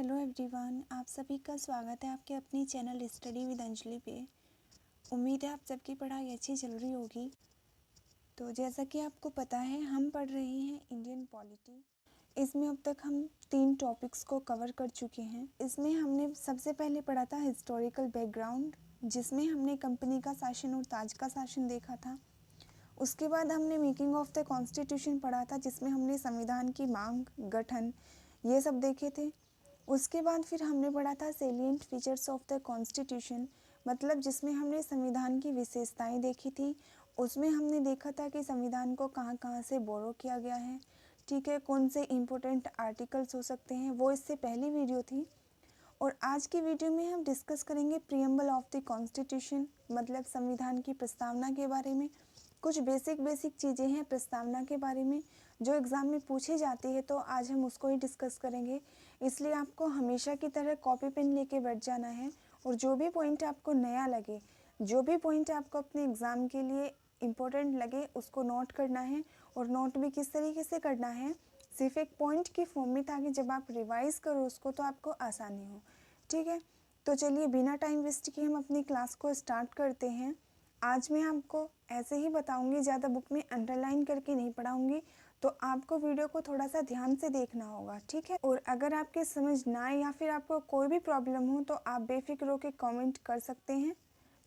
Hello everyone, आप सभी का स्वागत है आपके अपनी चैनल स्टडी विद अंजलि पे। उम्मीद है आप सबकी पढ़ाई अच्छी चल रही होगी। तो जैसा कि आपको पता है, हम पढ़ रहे हैं इंडियन पॉलिटी। इसमें अब तक हम 3 टॉपिक्स को कवर कर चुके हैं। इसमें हमने सबसे पहले पढ़ा था हिस्टोरिकल बैकग्राउंड, जिसमें हमने कंपनी का शासन और ताज का शासन देखा था। उसके बाद हमने मेकिंग ऑफ द कॉन्स्टिट्यूशन पढ़ा था, जिसमें हमने संविधान की मांग, गठन, ये सब देखे थे। उसके बाद फिर हमने पढ़ा था salient features of the constitution, मतलब जिसमें हमने संविधान की विशेषताएं देखी थी। उसमें हमने देखा था कि संविधान को कहाँ कहाँ से बोरो किया गया है, ठीक है, कौन से इम्पोर्टेंट आर्टिकल्स हो सकते हैं, वो इससे पहली वीडियो थी। और आज की वीडियो में हम डिस्कस करेंगे प्रीएम्बल ऑफ द कॉन्स्टिट्यूशन, मतलब संविधान की प्रस्तावना के बारे में। कुछ बेसिक चीज़ें हैं प्रस्तावना के बारे में जो एग्ज़ाम में पूछी जाती है, तो आज हम उसको ही डिस्कस करेंगे। इसलिए आपको हमेशा की तरह कॉपी पेन लेके बैठ जाना है और जो भी पॉइंट आपको नया लगे, जो भी पॉइंट आपको अपने एग्ज़ाम के लिए इम्पोर्टेंट लगे, उसको नोट करना है। और नोट भी किस तरीके से करना है, सिर्फ एक पॉइंट की फॉर्म में, ताकि जब आप रिवाइज़ करो उसको तो आपको आसानी हो, ठीक है। तो चलिए बिना टाइम वेस्ट किए हम अपनी क्लास को स्टार्ट करते हैं। आज मैं आपको ऐसे ही बताऊंगी, ज़्यादा बुक में अंडरलाइन करके नहीं पढ़ाऊंगी, तो आपको वीडियो को थोड़ा सा ध्यान से देखना होगा, ठीक है। और अगर आपके समझ ना आए या फिर आपको कोई भी प्रॉब्लम हो तो आप बेफिक्र होकर कमेंट कर सकते हैं।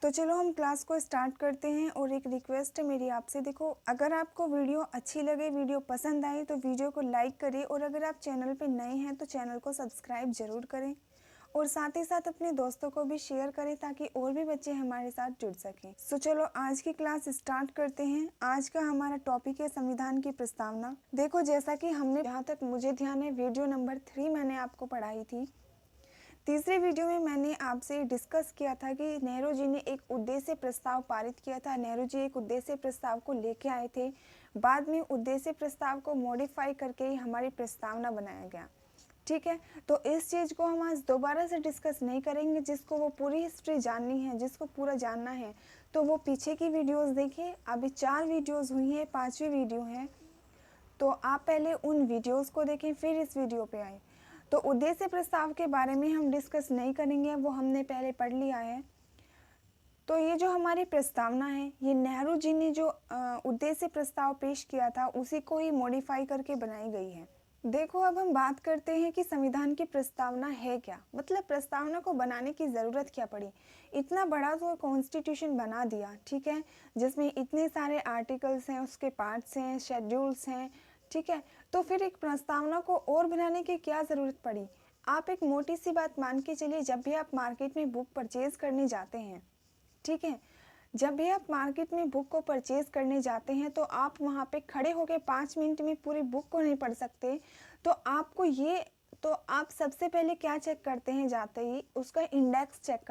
तो चलो हम क्लास को स्टार्ट करते हैं। और एक रिक्वेस्ट है मेरी आपसे, देखो, अगर आपको वीडियो अच्छी लगे, वीडियो पसंद आए तो वीडियो को लाइक करें, और अगर आप चैनल पे नए हैं तो चैनल को सब्सक्राइब ज़रूर करें, और साथ ही साथ अपने दोस्तों को भी शेयर करें ताकि और भी बच्चे हमारे साथ जुड़ सकें। तो चलो आज की क्लास स्टार्ट करते हैं। आज का हमारा टॉपिक है संविधान की प्रस्तावना। देखो, जैसा कि हमने, जहाँ तक मुझे ध्यान है, वीडियो नंबर 3 मैंने आपको पढ़ाई थी। तीसरे वीडियो में मैंने आपसे डिस्कस किया था कि नेहरू जी ने एक उद्देश्य प्रस्ताव पारित किया था। नेहरू जी एक उद्देश्य प्रस्ताव को लेके आए थे, बाद में उद्देश्य प्रस्ताव को मॉडिफाई करके ही हमारी प्रस्तावना बनाया गया, ठीक है। तो इस चीज़ को हम आज दोबारा से डिस्कस नहीं करेंगे। जिसको वो पूरी हिस्ट्री जाननी है, जिसको पूरा जानना है, तो वो पीछे की वीडियोस देखिए। अभी 4 वीडियोस हुई हैं, 5वीं वीडियो है, तो आप पहले उन वीडियोस को देखें फिर इस वीडियो पे आए। तो उद्देश्य प्रस्ताव के बारे में हम डिस्कस नहीं करेंगे, वो हमने पहले पढ़ लिया है। तो ये जो हमारी प्रस्तावना है, ये नेहरू जी ने जो उद्देश्य प्रस्ताव पेश किया था, उसी को ही मॉडिफाई करके बनाई गई है। देखो, अब हम बात करते हैं कि संविधान की प्रस्तावना है क्या, मतलब प्रस्तावना को बनाने की ज़रूरत क्या पड़ी। इतना बड़ा तो कॉन्स्टिट्यूशन बना दिया, ठीक है, जिसमें इतने सारे आर्टिकल्स हैं, उसके पार्ट्स हैं, शेड्यूल्स हैं, ठीक है। तो फिर एक प्रस्तावना को और बनाने की क्या ज़रूरत पड़ी। आप एक मोटी सी बात मान के चलिए, जब भी आप मार्केट में बुक परचेज़ करने जाते हैं, ठीक है, जब भी आप मार्केट में बुक को परचेज़ करने जाते हैं, तो आप वहाँ पे खड़े होकर 5 मिनट में पूरी बुक को नहीं पढ़ सकते। तो आपको ये, तो आप सबसे पहले क्या चेक करते हैं, जाते ही उसका इंडेक्स चेक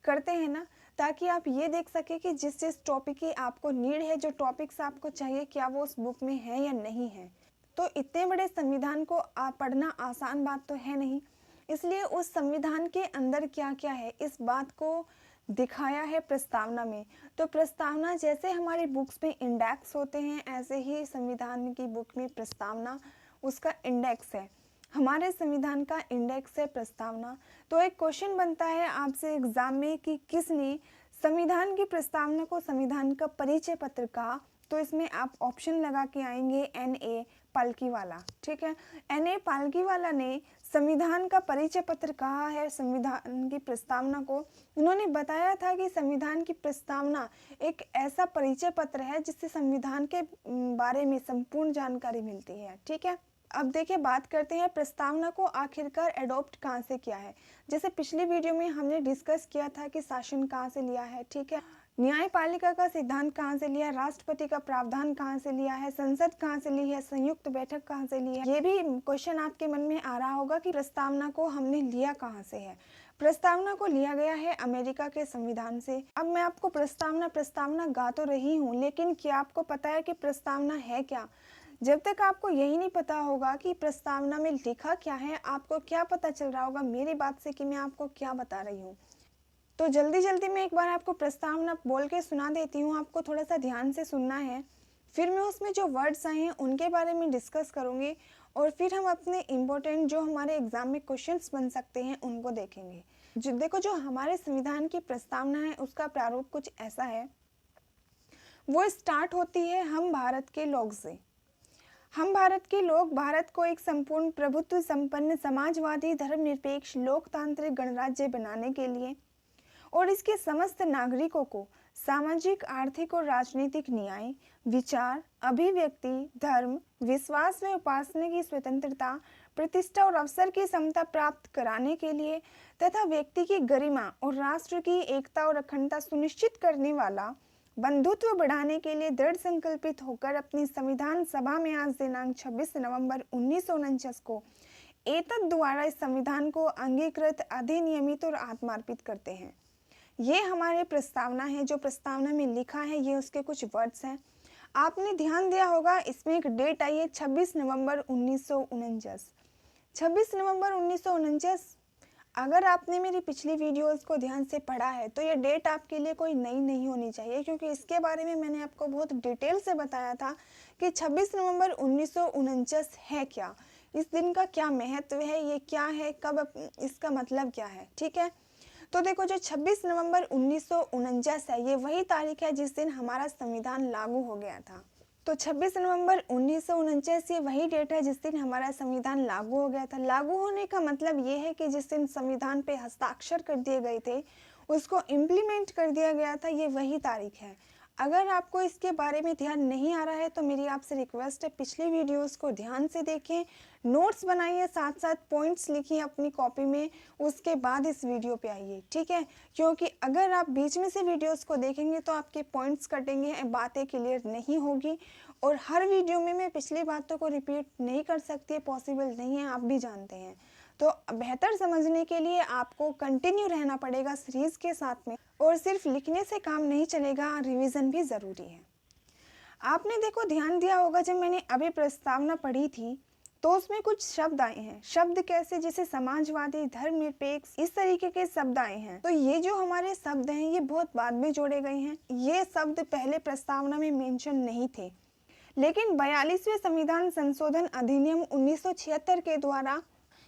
करते हैं ना, ताकि आप ये देख सके कि जिस जिस टॉपिक की आपको नीड है, जो टॉपिक्स आपको चाहिए, क्या वो उस बुक में है या नहीं है। तो इतने बड़े संविधान को पढ़ना आसान बात तो है नहीं, इसलिए उस संविधान के अंदर क्या क्या है, इस बात को दिखाया है प्रस्तावना में। तो प्रस्तावना जैसे हमारी बुक्स में इंडेक्स होते हैं, ऐसे ही संविधान की बुक में प्रस्तावना, उसका इंडेक्स है। हमारे संविधान का इंडेक्स है प्रस्तावना। तो एक क्वेश्चन बनता है आपसे एग्जाम में कि किसने संविधान की प्रस्तावना को संविधान का परिचय पत्र कहा। तो इसमें आप ऑप्शन लगा के आएंगे, NA पालकीवाला, ठीक है। NA पालकीवाला ने संविधान का परिचय पत्र कहा है संविधान की प्रस्तावना को। उन्होंने बताया था कि संविधान की प्रस्तावना एक ऐसा परिचय पत्र है जिससे संविधान के बारे में संपूर्ण जानकारी मिलती है, ठीक है। अब देखिए, बात करते हैं प्रस्तावना को आखिरकार एडॉप्ट कहाँ से किया है। जैसे पिछली वीडियो में हमने डिस्कस किया था कि शासन कहाँ से लिया है, ठीक है, न्यायपालिका का सिद्धांत कहाँ से लिया है, राष्ट्रपति का प्रावधान कहाँ से लिया है, संसद कहाँ से ली है, संयुक्त बैठक कहाँ से ली है। ये भी क्वेश्चन आपके मन में आ रहा होगा कि प्रस्तावना को हमने लिया कहाँ से है। प्रस्तावना को लिया गया है अमेरिका के संविधान से। अब मैं आपको प्रस्तावना गा तो रही हूँ, लेकिन क्या आपको पता है कि प्रस्तावना है क्या। जब तक आपको यही नहीं पता होगा कि प्रस्तावना में लिखा क्या है, आपको क्या पता चल रहा होगा मेरी बात से कि मैं आपको क्या बता रही हूँ। तो जल्दी में एक बार आपको प्रस्तावना बोल के सुना देती हूँ, आपको थोड़ा सा ध्यान से सुनना है। फिर मैं उसमें जो वर्ड्स आए हैं उनके बारे में डिस्कस करूँगी, और फिर हम अपने इम्पोर्टेंट जो हमारे एग्जाम में क्वेश्चंस बन सकते हैं उनको देखेंगे। जो हमारे संविधान की प्रस्तावना है उसका प्रारूप कुछ ऐसा है। वो स्टार्ट होती है हम भारत के लोग से। हम भारत के लोग भारत को एक संपूर्ण प्रभुत्व संपन्न समाजवादी धर्मनिरपेक्ष लोकतांत्रिक गणराज्य बनाने के लिए और इसके समस्त नागरिकों को सामाजिक, आर्थिक और राजनीतिक न्याय, विचार, अभिव्यक्ति, धर्म, विश्वास व उपासना की स्वतंत्रता, प्रतिष्ठा और अवसर की समता प्राप्त कराने के लिए तथा व्यक्ति की गरिमा और राष्ट्र की एकता और अखंडता सुनिश्चित करने वाला बंधुत्व बढ़ाने के लिए दृढ़ संकल्पित होकर अपनी संविधान सभा में आज दिनांक 26 नवंबर 1949 को एतद द्वारा इस संविधान को अंगीकृत, अधिनियमित और आत्मार्पित करते हैं। ये हमारे प्रस्तावना है। जो प्रस्तावना में लिखा है ये उसके कुछ वर्ड्स हैं। आपने ध्यान दिया होगा इसमें एक डेट आई है 26 नवंबर 1949। 26 नवंबर 1949। अगर आपने मेरी पिछली वीडियोस को ध्यान से पढ़ा है तो ये डेट आपके लिए कोई नई नहीं होनी चाहिए, क्योंकि इसके बारे में मैंने आपको बहुत डिटेल से बताया था कि 26 नवंबर 1949 है क्या, इस दिन का क्या महत्व है, ये क्या है, कब, इसका मतलब क्या है। ठीक है, तो देखो जो 26 नवंबर 1949 है ये वही तारीख है जिस दिन हमारा संविधान लागू हो गया था। तो 26 नवंबर 1949 ये वही डेट है जिस दिन हमारा संविधान लागू हो गया था। लागू होने का मतलब ये है कि जिस दिन संविधान पे हस्ताक्षर कर दिए गए थे, उसको इम्प्लीमेंट कर दिया गया था, ये वही तारीख है। अगर आपको इसके बारे में ध्यान नहीं आ रहा है तो मेरी आपसे रिक्वेस्ट है पिछली वीडियोस को ध्यान से देखें, नोट्स बनाइए, साथ साथ पॉइंट्स लिखिए अपनी कॉपी में, उसके बाद इस वीडियो पे आइए। ठीक है, क्योंकि अगर आप बीच में से वीडियोस को देखेंगे तो आपके पॉइंट्स कटेंगे, बातें क्लियर नहीं होगी और हर वीडियो में मैं पिछली बातों को रिपीट नहीं कर सकती, पॉसिबल नहीं है, आप भी जानते हैं। तो बेहतर समझने के लिए आपको कंटिन्यू रहना पड़ेगा सीरीज के साथ में, और सिर्फ लिखने से काम नहीं चलेगा, रिवीजन भी ज़रूरी है। आपने देखो ध्यान दिया होगा जब मैंने अभी प्रस्तावना पढ़ी थी तो उसमें कुछ शब्द आए हैं। शब्द कैसे, जैसे समाजवादी, धर्मनिरपेक्ष, इस तरीके के शब्द आए हैं। तो ये जो हमारे शब्द हैं ये बहुत बाद में जोड़े गए हैं। ये शब्द पहले प्रस्तावना में मेंशन नहीं थे, लेकिन 42वें संविधान संशोधन अधिनियम 1976 के द्वारा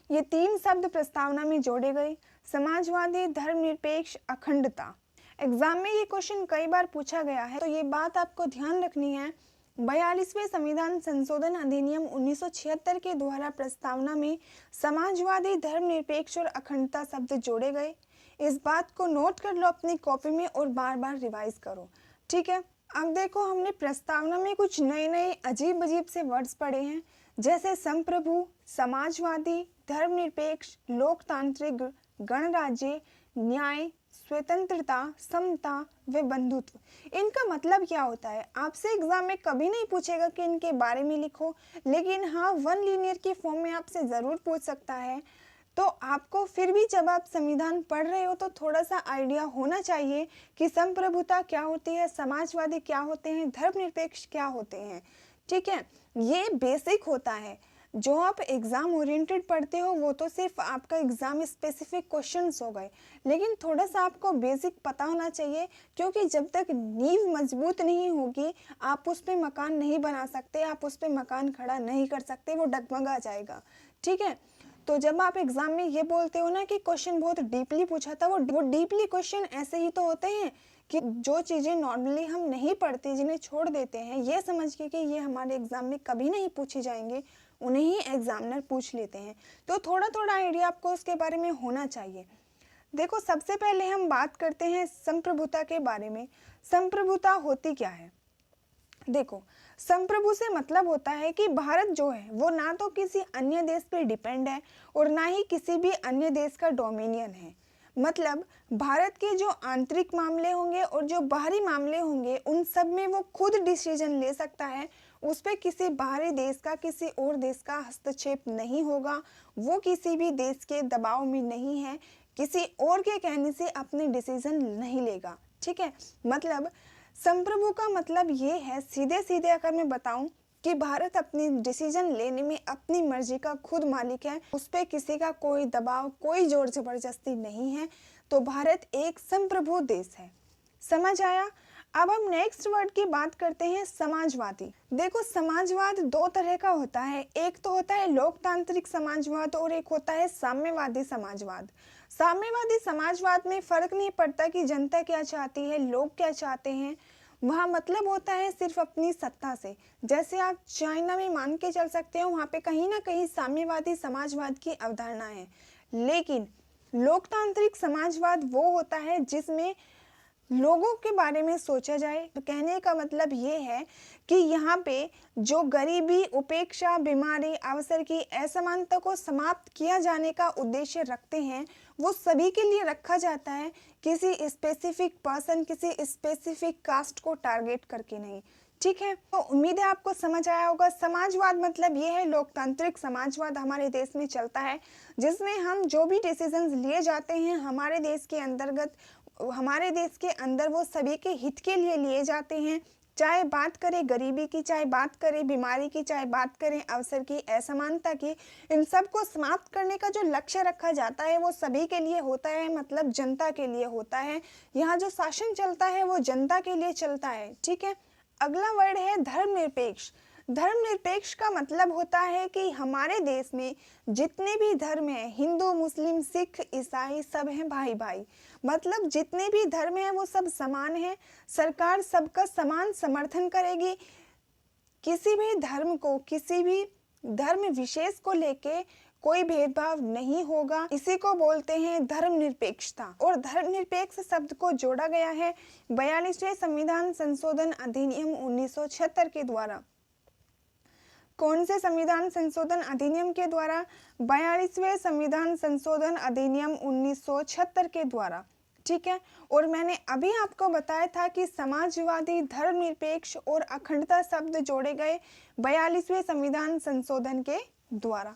ये 3 शब्द प्रस्तावना में जोड़े गए। समाजवादी, धर्मनिरपेक्ष, अखंडता। एग्जाम में ये क्वेश्चन कई बार पूछा गया है, तो ये बात आपको ध्यान रखनी है। 42वें संविधान संशोधन अधिनियम 1976 के द्वारा प्रस्तावना में समाजवादी, धर्मनिरपेक्ष और अखंडता शब्द जोड़े गए। इस बात को नोट कर लो अपनी कॉपी में और बार बार रिवाइज करो। ठीक है, अब देखो हमने प्रस्तावना में कुछ नए नए अजीब अजीब से वर्ड्स पढ़े हैं, जैसे संप्रभु, समाजवादी, धर्मनिरपेक्ष, लोकतांत्रिक, गणराज्य, न्याय, स्वतंत्रता, समता व बंधुत्व। इनका मतलब क्या होता है आपसे एग्जाम में कभी नहीं पूछेगा कि इनके बारे में लिखो, लेकिन हाँ वन लीनियर की फॉर्म में आपसे ज़रूर पूछ सकता है। तो आपको फिर भी जब आप संविधान पढ़ रहे हो तो थोड़ा सा आइडिया होना चाहिए कि संप्रभुता क्या होती है, समाजवादी क्या होते हैं, धर्मनिरपेक्ष क्या होते हैं। ठीक है, ये बेसिक होता है। जो आप एग्ज़ाम ओरिएंटेड पढ़ते हो वो तो सिर्फ आपका एग्ज़ाम स्पेसिफिक क्वेश्चंस हो गए, लेकिन थोड़ा सा आपको बेसिक पता होना चाहिए, क्योंकि जब तक नींव मजबूत नहीं होगी आप उस पर मकान नहीं बना सकते, आप उस पर मकान खड़ा नहीं कर सकते, वो डगमगा जाएगा। ठीक है, तो जब आप एग्जाम में ये बोलते हो ना कि क्वेश्चन बहुत डीपली पूछा था, वो डीपली क्वेश्चन ऐसे ही तो होते हैं कि जो चीज़ें नॉर्मली हम नहीं पढ़ते, जिन्हें छोड़ देते हैं, ये समझ के कि ये हमारे एग्जाम में कभी नहीं पूछे जाएंगे, उन्हें ही एग्जामिनर पूछ लेते हैं। तो थोड़ा थोड़ा आइडिया आपको उसके बारे में होना चाहिए। देखो सबसे पहले हम बात करते हैं संप्रभुता के बारे में। संप्रभुता होती क्या है? देखो संप्रभु से मतलब होता है कि भारत जो है वो ना तो किसी अन्य देश पे डिपेंड है और ना ही किसी भी अन्य देश का डोमिनियन है। मतलब भारत के जो आंतरिक मामले होंगे और जो बाहरी मामले होंगे उन सब में वो खुद डिसीजन ले सकता है, उस पर किसी बाहरी देश का, किसी और देश का हस्तक्षेप नहीं होगा, वो किसी भी देश के दबाव में नहीं है, किसी और के कहने से अपने डिसीजन नहीं लेगा। ठीक है, मतलब संप्रभु का मतलब ये है, सीधे सीधे अगर मैं बताऊं कि भारत अपनी डिसीजन लेने में अपनी मर्जी का खुद मालिक है, उस पर किसी का कोई दबाव, कोई जोर जबरदस्ती नहीं है, तो भारत एक संप्रभु देश है। समझ आया? अब हम नेक्स्ट वर्ड की बात करते हैं, समाजवादी। देखो, समाजवाद दो तरह का होता है, एक तो होता है लोकतांत्रिक समाजवाद और एक होता है साम्यवादी समाजवाद। साम्यवादी समाजवाद में फर्क नहीं पड़ता कि जनता क्या चाहती है, लोग क्या चाहते हैं, वहाँ मतलब होता है सिर्फ अपनी सत्ता से। जैसे आप चाइना में मान के चल सकते हो, वहाँ पे कहीं ना कहीं साम्यवादी समाजवाद की अवधारणा है। लेकिन लोकतांत्रिक समाजवाद वो होता है जिसमें लोगों के बारे में सोचा जाए। तो कहने का मतलब ये है कि यहाँ पे जो गरीबी, उपेक्षा, बीमारी, अवसर की असमानता को समाप्त किया जाने का उद्देश्य रखते हैं, वो सभी के लिए रखा जाता है, किसी स्पेसिफिक पर्सन, किसी स्पेसिफिक कास्ट को टारगेट करके नहीं। ठीक है, तो उम्मीद है आपको समझ आया होगा। समाजवाद मतलब ये है, लोकतांत्रिक समाजवाद हमारे देश में चलता है, जिसमें हम जो भी डिसीजंस लिए जाते हैं हमारे देश के अंतर्गत, हमारे देश के अंदर, वो सभी के हित के लिए लिए जाते हैं। चाहे बात करें गरीबी की, चाहे बात करें बीमारी की, चाहे बात करें अवसर की, असमानता की, इन सब को समाप्त करने का जो लक्ष्य रखा जाता है वो सभी के लिए होता है, मतलब जनता के लिए होता है। यहाँ जो शासन चलता है वो जनता के लिए चलता है। ठीक है, अगला वर्ड है धर्मनिरपेक्ष। धर्मनिरपेक्ष का मतलब होता है कि हमारे देश में जितने भी धर्म हैं, हिंदू, मुस्लिम, सिख, ईसाई, सब हैं भाई भाई। मतलब जितने भी धर्म हैं वो सब समान हैं। सरकार सबका समान समर्थन करेगी। किसी भी धर्म को, किसी भी धर्म विशेष को लेके कोई भेदभाव नहीं होगा। इसी को बोलते हैं धर्मनिरपेक्षता। और धर्मनिरपेक्ष शब्द को जोड़ा गया है 42वें संविधान संशोधन अधिनियम 1976 के द्वारा। कौन से संविधान संशोधन अधिनियम के द्वारा? 42वें संविधान संशोधन अधिनियम 1976 के द्वारा। ठीक है, और मैंने अभी आपको बताया था कि समाजवादी, धर्मनिरपेक्ष और अखंडता शब्द जोड़े गए 42वें संविधान संशोधन के द्वारा।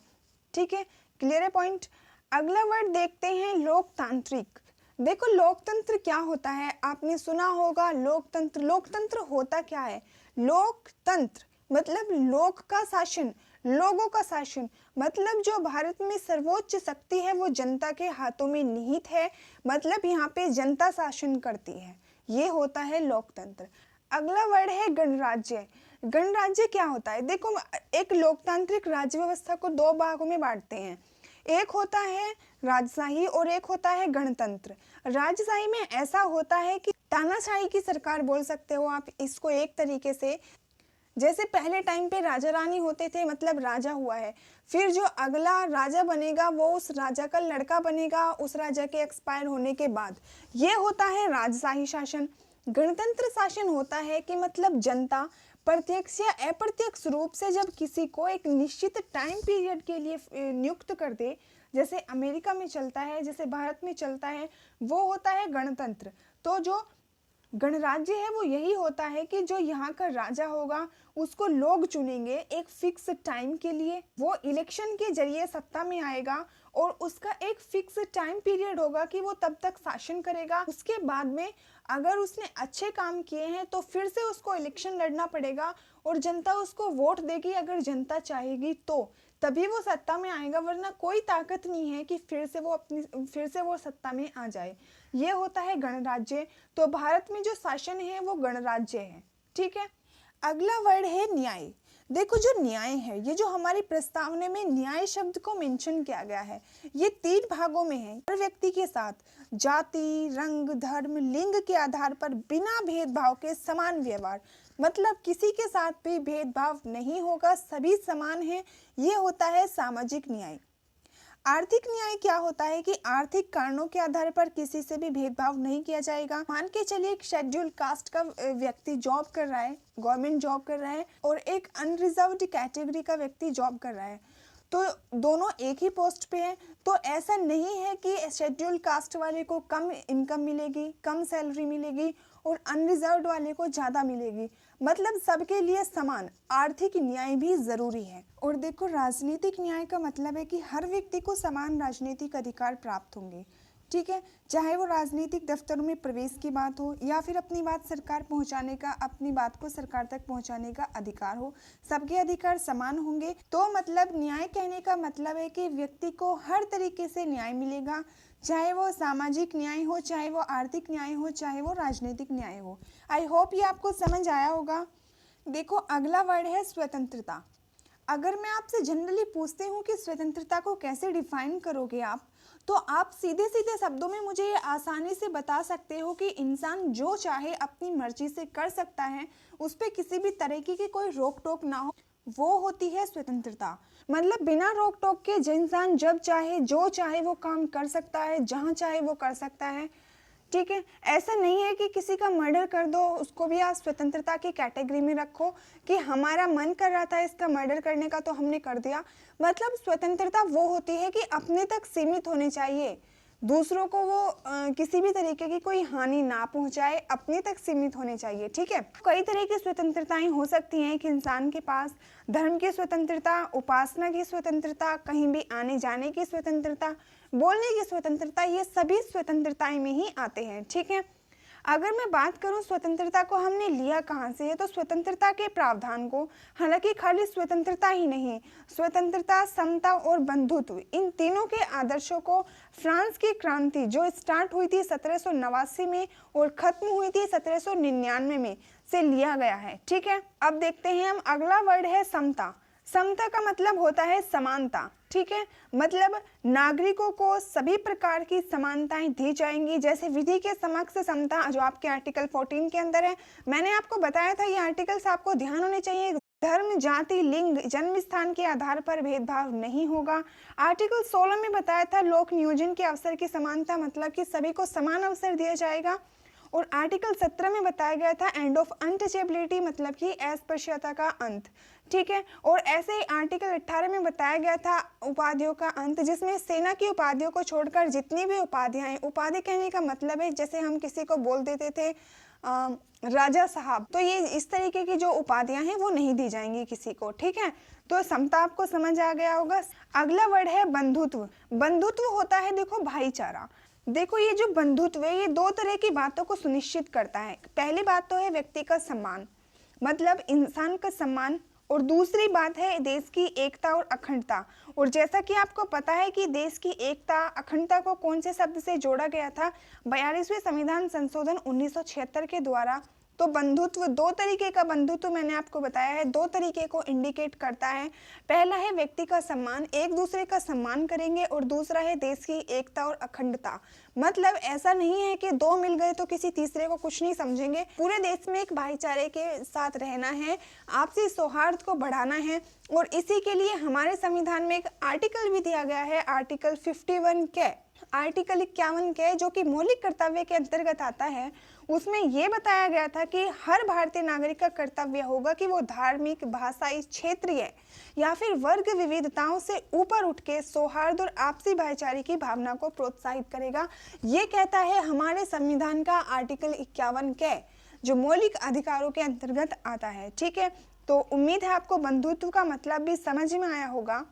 ठीक है, क्लियर है पॉइंट। अगला वर्ड देखते हैं, लोकतांत्रिक। देखो, लोकतंत्र क्या होता है, आपने सुना होगा लोकतंत्र। लोकतंत्र होता क्या है? लोकतंत्र मतलब लोक का शासन, लोगों का शासन। मतलब जो भारत में सर्वोच्च शक्ति है वो जनता के हाथों में निहित है, मतलब यहाँ पे जनता शासन करती है, ये होता है लोकतंत्र। अगला वर्ड है गणराज्य। गणराज्य क्या होता है? देखो, एक लोकतांत्रिक राज्य व्यवस्था को दो भागों में बांटते हैं, एक होता है राजशाही और एक होता है गणतंत्र। राजशाही में ऐसा होता है कि तानाशाही की सरकार बोल सकते हो आप इसको एक तरीके से। जैसे पहले टाइम पे राजा रानी होते थे, मतलब राजा हुआ है, फिर जो अगला राजा बनेगा वो उस राजा का लड़का बनेगा उस राजा के एक्सपायर होने के बाद, ये होता है राजशाही शासन। गणतंत्र शासन होता है कि मतलब जनता प्रत्यक्ष या अप्रत्यक्ष रूप से जब किसी को एक निश्चित टाइम पीरियड के लिए नियुक्त कर दे, जैसे अमेरिका में चलता है, जैसे भारत में चलता है, वो होता है गणतंत्र। तो जो गणराज्य है वो यही होता है कि जो यहाँ का राजा होगा उसको लोग चुनेंगे एक फिक्स टाइम के लिए, वो इलेक्शन के जरिए सत्ता में आएगा और उसका एक फिक्स टाइम पीरियड होगा कि वो तब तक शासन करेगा। उसके बाद में अगर उसने अच्छे काम किए हैं तो फिर से उसको इलेक्शन लड़ना पड़ेगा और जनता उसको वोट देगी, अगर जनता चाहेगी तो तभी वो सत्ता में आएगा, वरना कोई ताकत नहीं है कि फिर से वो सत्ता में आ जाए। ये होता है गणराज्य। तो भारत में जो शासन है वो गणराज्य है। ठीक है, अगला वर्ड है न्याय। देखो, जो न्याय है, ये जो हमारी प्रस्तावना में न्याय शब्द को मेंशन किया गया है, ये 3 भागों में है। हर व्यक्ति के साथ जाति, रंग, धर्म, लिंग के आधार पर बिना भेदभाव के समान व्यवहार, मतलब किसी के साथ भी भेदभाव नहीं होगा, सभी समान हैं, ये होता है सामाजिक न्याय। आर्थिक न्याय क्या होता है कि आर्थिक कारणों के आधार पर किसी से भी भेदभाव नहीं किया जाएगा। मान के चलिए एक शेड्यूल्ड कास्ट का व्यक्ति जॉब कर रहा है, गवर्नमेंट जॉब कर रहा है, और एक अनरिजर्व्ड कैटेगरी का व्यक्ति जॉब कर रहा है, तो दोनों एक ही पोस्ट पे हैं, तो ऐसा नहीं है कि शेड्यूल्ड कास्ट वाले को कम इनकम मिलेगी, कम सैलरी मिलेगी और अनरिजर्व्ड वाले को ज़्यादा मिलेगी। मतलब सबके लिए समान आर्थिक न्याय भी ज़रूरी है। और देखो, राजनीतिक न्याय का मतलब है कि हर व्यक्ति को समान राजनीतिक अधिकार प्राप्त होंगे। ठीक है। चाहे वो राजनीतिक दफ्तरों में प्रवेश की बात हो या फिर अपनी बात सरकार पहुंचाने का, अपनी बात को सरकार तक पहुंचाने का अधिकार हो, सबके अधिकार समान होंगे। तो मतलब न्याय कहने का मतलब है कि व्यक्ति को हर तरीके से न्याय मिलेगा, चाहे वो सामाजिक न्याय हो, चाहे वो आर्थिक न्याय हो, चाहे वो राजनीतिक न्याय हो। आई होप ये आपको समझ आया होगा। देखो, अगला वर्ड है स्वतंत्रता। अगर मैं आपसे जनरली पूछती हूँ कि स्वतंत्रता को कैसे डिफाइन करोगे आप, तो आप सीधे सीधे शब्दों में मुझे ये आसानी से बता सकते हो कि इंसान जो चाहे अपनी मर्जी से कर सकता है, उस पर किसी भी तरीके की कोई रोक टोक ना हो, वो होती है स्वतंत्रता। मतलब बिना रोक टोक के जो इंसान जब चाहे जो चाहे वो काम कर सकता है, जहाँ चाहे वो कर सकता है। ठीक है। ऐसा नहीं है कि किसी का मर्डर कर दो, उसको भी आप स्वतंत्रता की कैटेगरी में रखो कि हमारा मन कर रहा था इसका मर्डर करने का तो हमने कर दिया। मतलब स्वतंत्रता वो होती है कि अपने तक सीमित होनी चाहिए, दूसरों को वो किसी भी तरीके की कोई हानि ना पहुंचाए, अपने तक सीमित होने चाहिए। ठीक है। कई तरह की स्वतंत्रताएं हो सकती हैं कि इंसान के पास धर्म की स्वतंत्रता, उपासना की स्वतंत्रता, कहीं भी आने जाने की स्वतंत्रता, बोलने की स्वतंत्रता, ये सभी स्वतंत्रताएं में ही आते हैं। ठीक है। अगर मैं बात करूं स्वतंत्रता को हमने लिया कहाँ से है, तो स्वतंत्रता के प्रावधान को, हालांकि खाली स्वतंत्रता ही नहीं, स्वतंत्रता, समता और बंधुत्व, इन तीनों के आदर्शों को फ्रांस की क्रांति जो स्टार्ट हुई थी 1789 में और खत्म हुई थी 1799 में से लिया गया है। ठीक है। अब देखते हैं हम, अगला वर्ड है समता। समता का मतलब होता है समानता। ठीक है। मतलब नागरिकों को सभी प्रकार की समानताएं दी जाएंगी, जैसे विधि के समक्ष समता जो आपके आर्टिकल 14 के अंदर है। मैंने आपको बताया था ये आर्टिकल्स आपको ध्यान होने चाहिए। धर्म, जाति, लिंग, जन्म स्थान के आधार पर भेदभाव नहीं होगा। आर्टिकल 16 में बताया था लोक नियोजन के अवसर की समानता, मतलब कि सभी को समान अवसर दिया जाएगा। और आर्टिकल 17 में बताया गया था एंड ऑफ अनटचेबिलिटी, मतलब कि अस्पृश्यता का अंत। ठीक है। और ऐसे ही आर्टिकल 18 में बताया गया था उपाधियों का अंत, जिसमें सेना की उपाधियों को छोड़कर जितनी भी उपाधियां हैं, उपाधि कहने का मतलब है जैसे हम किसी को बोल देते थे राजा साहब, तो ये इस तरीके की जो उपाधियां हैं वो नहीं दी जाएंगी किसी को। ठीक है। तो समता आपको समझ आ गया होगा। अगला वर्ड है बंधुत्व। बंधुत्व होता है देखो भाईचारा। देखो, ये जो बंधुत्व है ये दो तरह की बातों को सुनिश्चित करता है। पहली बात तो है व्यक्ति का सम्मान, मतलब इंसान का सम्मान, और दूसरी बात है देश की एकता और अखंडता। और जैसा कि आपको पता है कि देश की एकता, अखंडता को कौन से शब्द से जोड़ा गया था, 42वें संविधान संशोधन 1976 के द्वारा। तो बंधुत्व, दो तरीके का बंधुत्व मैंने आपको बताया है, दो तरीके को इंडिकेट करता है। पहला है व्यक्ति का सम्मान, एक दूसरे का सम्मान करेंगे, और दूसरा है देश की एकता और अखंडता। मतलब ऐसा नहीं है कि दो मिल गए तो किसी तीसरे को कुछ नहीं समझेंगे, पूरे देश में एक भाईचारे के साथ रहना है, आपसी सौहार्द को बढ़ाना है। और इसी के लिए हमारे संविधान में एक आर्टिकल भी दिया गया है, आर्टिकल 51 के, आर्टिकल 51 के, जो कि मौलिक कर्तव्य के अंतर्गत आता है। उसमें यह बताया गया था कि हर भारतीय नागरिक का कर्तव्य होगा कि वो धार्मिक, भाषाई, क्षेत्रीय या फिर वर्ग विविधताओं से ऊपर उठ के सौहार्द और आपसी भाईचारे की भावना को प्रोत्साहित करेगा। ये कहता है हमारे संविधान का आर्टिकल 51 के, जो मौलिक अधिकारों के अंतर्गत आता है। ठीक है। तो उम्मीद है आपको बंधुत्व का मतलब भी समझ में आया होगा।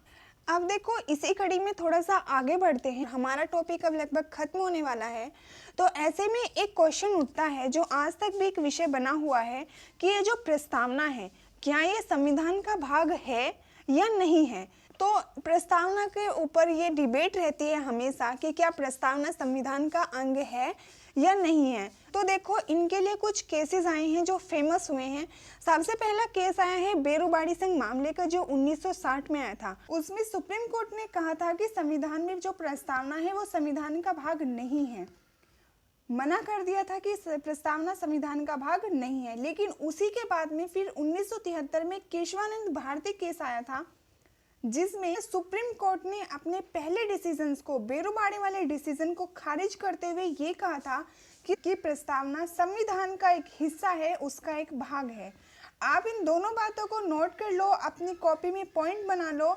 अब देखो, इसी कड़ी में थोड़ा सा आगे बढ़ते हैं, हमारा टॉपिक अब लगभग खत्म होने वाला है। तो ऐसे में एक क्वेश्चन उठता है जो आज तक भी एक विषय बना हुआ है कि ये जो प्रस्तावना है, क्या ये संविधान का भाग है या नहीं है। तो प्रस्तावना के ऊपर ये डिबेट रहती है हमेशा कि क्या प्रस्तावना संविधान का अंग है या नहीं है। तो देखो, इनके लिए कुछ केसेस आए हैं जो फेमस हुए हैं। सबसे पहला केस आया है बेरूबाड़ी सिंह मामले का, जो 1960 में आया था। उसमें सुप्रीम कोर्ट ने कहा था कि संविधान में जो प्रस्तावना है वो संविधान का भाग नहीं है, मना कर दिया था कि प्रस्तावना संविधान का भाग नहीं है। लेकिन उसी के बाद में फिर 1973 में केशवानंद भारती केस आया था, जिसमें सुप्रीम कोर्ट ने अपने पहले डिसीजंस को, बेरूबाड़ी वाले डिसीजन को खारिज करते हुए ये कहा था कि प्रस्तावना संविधान का एक हिस्सा है, उसका एक भाग है। आप इन दोनों बातों को नोट कर लो, अपनी कॉपी में पॉइंट बना लो।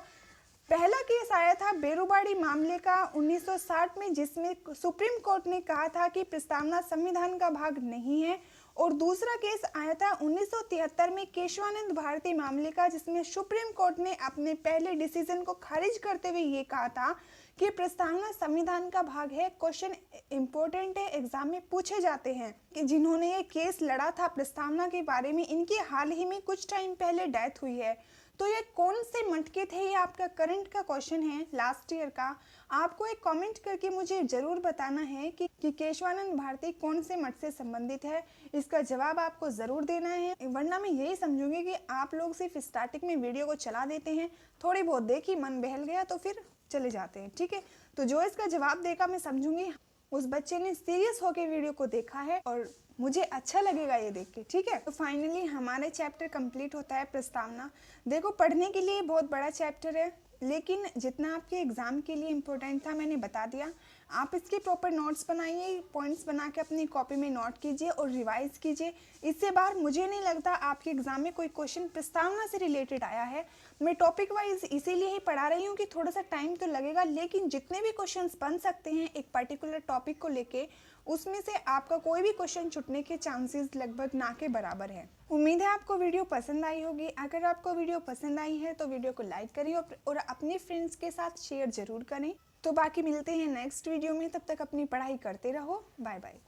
पहला केस आया था बेरूबाड़ी मामले का 1960 में, जिसमें सुप्रीम कोर्ट ने कहा था कि प्रस्तावना संविधान का भाग नहीं है। और दूसरा केस आया था 1973 में केशवानंद भारती मामले का, जिसमें सुप्रीम कोर्ट ने अपने पहले डिसीजन को खारिज करते हुए ये कहा था कि प्रस्तावना संविधान का भाग है। क्वेश्चन इंपॉर्टेंट है, एग्जाम में पूछे जाते हैं कि जिन्होंने ये केस लड़ा था प्रस्तावना के बारे में, इनकी हाल ही में कुछ टाइम पहले डेथ हुई है। तो ये कौन से मठ के थे, ये आपका करंट का क्वेश्चन है लास्ट ईयर का। आपको एक कमेंट करके मुझे ज़रूर बताना है कि केशवानंद भारती कौन से मठ से संबंधित है। इसका जवाब आपको ज़रूर देना है, वरना मैं यही समझूंगी कि आप लोग सिर्फ स्टार्टिंग में वीडियो को चला देते हैं, थोड़ी बहुत देखी, मन बहल गया तो फिर चले जाते हैं। ठीक है, तो जो इसका जवाब देगा मैं समझूंगी उस बच्चे ने सीरियस होकर वीडियो को देखा है और मुझे अच्छा लगेगा ये देख के। ठीक है, तो फाइनली हमारे चैप्टर कंप्लीट होता है प्रस्तावना। देखो, पढ़ने के लिए बहुत बड़ा चैप्टर है, लेकिन जितना आपके एग्जाम के लिए इम्पोर्टेंट था मैंने बता दिया। आप इसके प्रॉपर नोट्स बनाइए, पॉइंट्स बना के अपनी कॉपी में नोट कीजिए और रिवाइज कीजिए। इससे बाहर मुझे नहीं लगता आपके एग्जाम में कोई क्वेश्चन प्रस्तावना से रिलेटेड आया है। मैं टॉपिक वाइज इसीलिए ही पढ़ा रही हूँ कि थोड़ा सा टाइम तो लगेगा, लेकिन जितने भी क्वेश्चंस बन सकते हैं एक पर्टिकुलर टॉपिक को लेके, उसमें से आपका कोई भी क्वेश्चन छूटने के चांसेस लगभग ना के बराबर है। उम्मीद है आपको वीडियो पसंद आई होगी। अगर आपको वीडियो पसंद आई है तो वीडियो को लाइक करें और अपने फ्रेंड्स के साथ शेयर जरूर करें। तो बाकी मिलते हैं नेक्स्ट वीडियो में, तब तक अपनी पढ़ाई करते रहो। Bye bye.